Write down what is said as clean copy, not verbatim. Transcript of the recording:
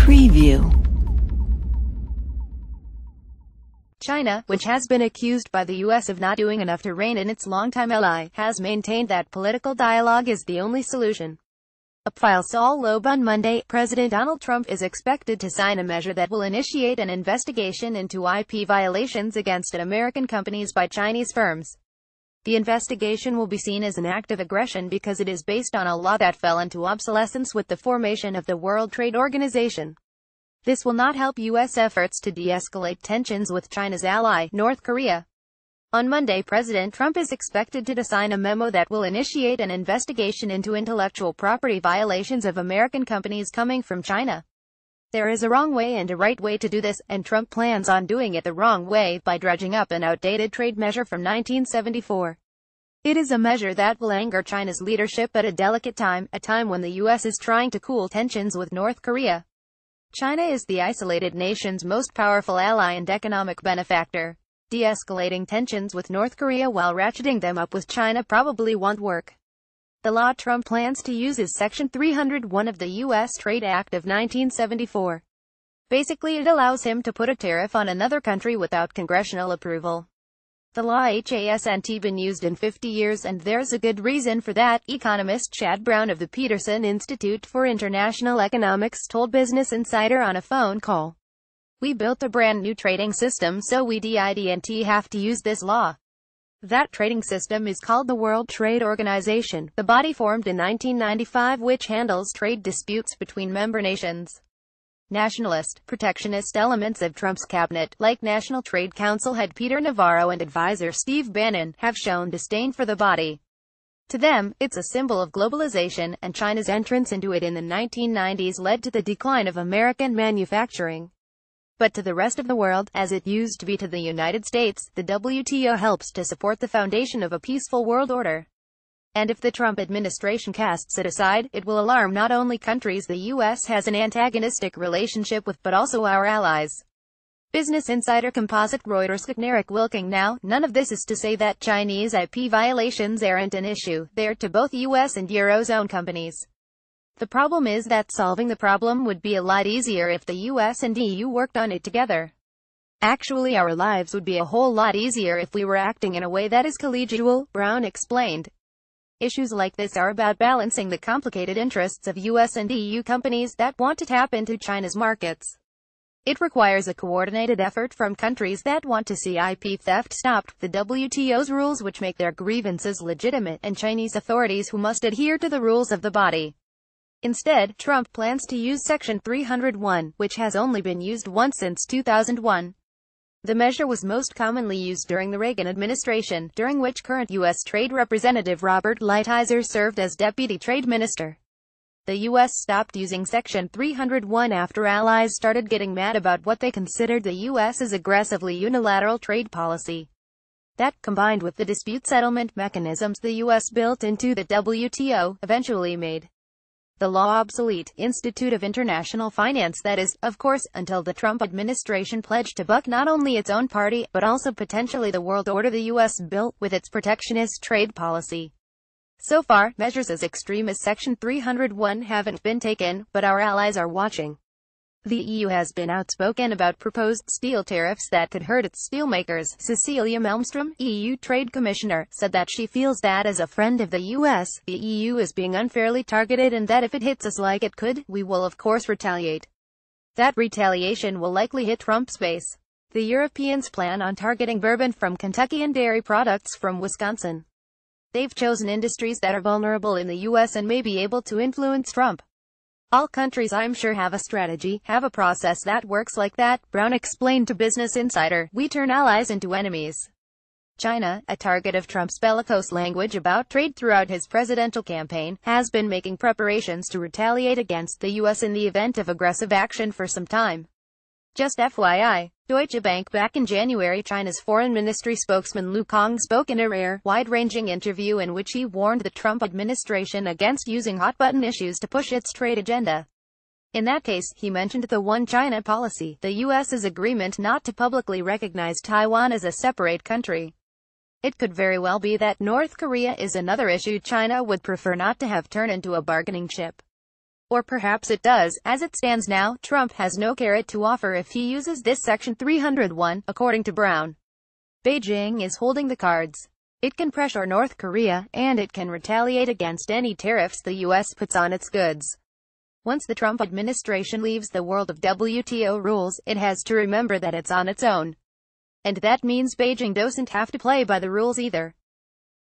Preview. China, which has been accused by the U.S. of not doing enough to rein in its longtime ally, has maintained that political dialogue is the only solution. A file saw Loeb on Monday. President Donald Trump is expected to sign a measure that will initiate an investigation into IP violations against American companies by Chinese firms. The investigation will be seen as an act of aggression because it is based on a law that fell into obsolescence with the formation of the World Trade Organization. This will not help U.S. efforts to de-escalate tensions with China's ally, North Korea. On Monday, President Trump is expected to sign a memo that will initiate an investigation into intellectual property violations of American companies coming from China. There is a wrong way and a right way to do this, and Trump plans on doing it the wrong way by dredging up an outdated trade measure from 1974. It is a measure that will anger China's leadership at a delicate time, a time when the U.S. is trying to cool tensions with North Korea. China is the isolated nation's most powerful ally and economic benefactor. De-escalating tensions with North Korea while ratcheting them up with China probably won't work. The law Trump plans to use is Section 301 of the U.S. Trade Act of 1974. Basically, it allows him to put a tariff on another country without congressional approval. The law hasn't been used in 50 years, and there's a good reason for that, economist Chad Brown of the Peterson Institute for International Economics told Business Insider on a phone call. "We built a brand new trading system, so we didn't have to use this law. That trading system is called the World Trade Organization, the body formed in 1995 which handles trade disputes between member nations." Nationalist, protectionist elements of Trump's cabinet, like National Trade Council head Peter Navarro and advisor Steve Bannon, have shown disdain for the body. To them, it's a symbol of globalization, and China's entrance into it in the 1990s led to the decline of American manufacturing. But to the rest of the world, as it used to be to the United States, the WTO helps to support the foundation of a peaceful world order. And if the Trump administration casts it aside, it will alarm not only countries the U.S. has an antagonistic relationship with but also our allies. Business Insider Composite Reuters Eric Wilking. Now, none of this is to say that Chinese IP violations aren't an issue. They're to both U.S. and Eurozone companies. The problem is that solving the problem would be a lot easier if the US and EU worked on it together. Actually, our lives would be a whole lot easier if we were acting in a way that is collegial, Brown explained. Issues like this are about balancing the complicated interests of US and EU companies that want to tap into China's markets. It requires a coordinated effort from countries that want to see IP theft stopped, the WTO's rules which make their grievances legitimate, and Chinese authorities who must adhere to the rules of the body. Instead, Trump plans to use Section 301, which has only been used once since 2001. The measure was most commonly used during the Reagan administration, during which current U.S. Trade Representative Robert Lighthizer served as Deputy Trade Minister. The U.S. stopped using Section 301 after allies started getting mad about what they considered the U.S.'s aggressively unilateral trade policy. That, combined with the dispute settlement mechanisms the U.S. built into the WTO, eventually made the law obsolete. Institute of International Finance. That is, of course, until the Trump administration pledged to buck not only its own party, but also potentially the world order the U.S. built, with its protectionist trade policy. So far, measures as extreme as Section 301 haven't been taken, but our allies are watching. The EU has been outspoken about proposed steel tariffs that could hurt its steelmakers. Cecilia Malmström, EU Trade Commissioner, said that she feels that as a friend of the US, the EU is being unfairly targeted and that if it hits us like it could, we will of course retaliate. That retaliation will likely hit Trump's base. The Europeans plan on targeting bourbon from Kentucky and dairy products from Wisconsin. They've chosen industries that are vulnerable in the US and may be able to influence Trump. All countries, I'm sure, have a strategy, have a process that works like that, Brown explained to Business Insider. We turn allies into enemies. China, a target of Trump's bellicose language about trade throughout his presidential campaign, has been making preparations to retaliate against the U.S. in the event of aggressive action for some time. Just FYI, Deutsche Bank. Back in January, China's foreign ministry spokesman Lu Kang spoke in a rare, wide-ranging interview in which he warned the Trump administration against using hot-button issues to push its trade agenda. In that case, he mentioned the One China policy, the U.S.'s agreement not to publicly recognize Taiwan as a separate country. It could very well be that North Korea is another issue China would prefer not to have turn into a bargaining chip. Or perhaps it does. As it stands now, Trump has no carrot to offer if he uses this Section 301, according to Brown. Beijing is holding the cards. It can pressure North Korea, and it can retaliate against any tariffs the U.S. puts on its goods. Once the Trump administration leaves the world of WTO rules, it has to remember that it's on its own. And that means Beijing doesn't have to play by the rules either.